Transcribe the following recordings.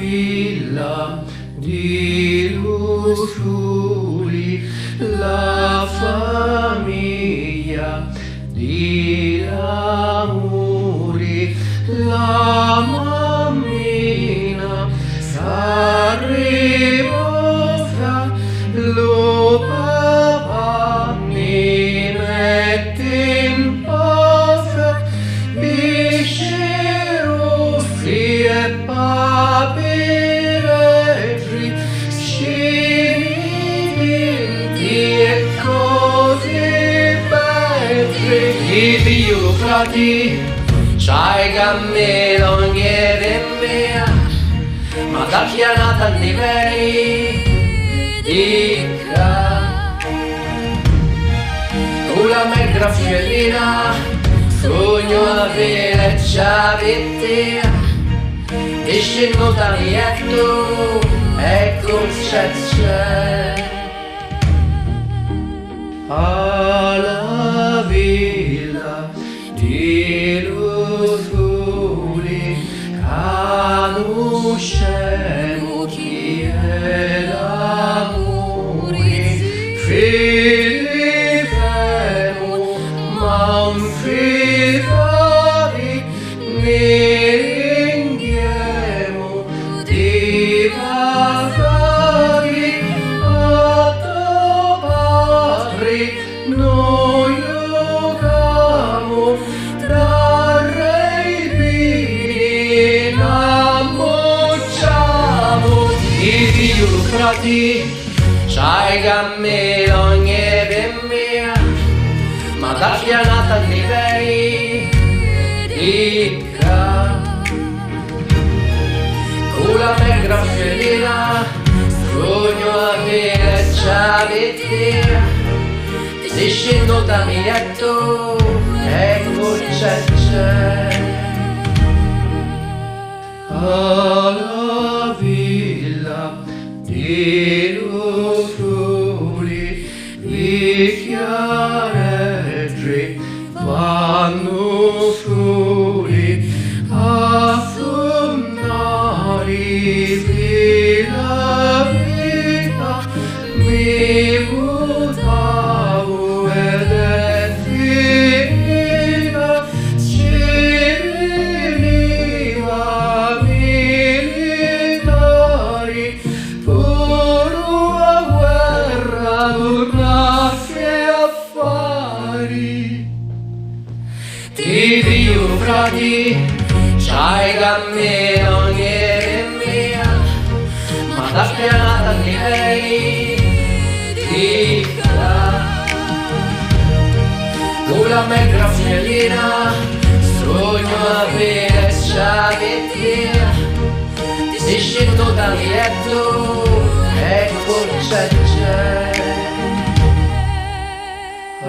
villa di Lusciuli, la famiglia di Lamuri, la mammina s'arrivò fra lo papà mi mette in posa bisce rossi e papereggi scimiti e così belli i figlio frati c'hai cammeloniere mia ma da chianata di veri dica tu la me graffiellina sogno avere ciavettia e scendo da lietto ecco c'è alla villa di Lusciuli conoscemo chi è l'amore Filippo Manfredi ne ringhiamo di Vasari a tuo padre noi giocamo da re vini innamorciamo i figlio frati c'hai cammeloniere mia ma da pianata di veri dica con la me graffiellina sogno avere ciavettia se scendo da mi letto ecco c'è alla villa di Lusciuli i chiareggi vanno soli a suonare la vita mi buttavo ed è finita ci veniva militari puro a guerra tornasse affari ti figlio frati c'hai cammeloniere mia ma da pianata di lei dica con la me graffiellina sogno avere ciavettia se scendo da mi letto ecco c'è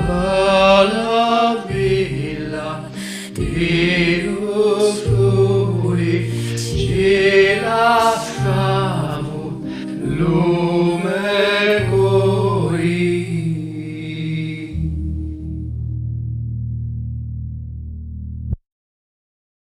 alla villa di Lusciuli ci lasciamo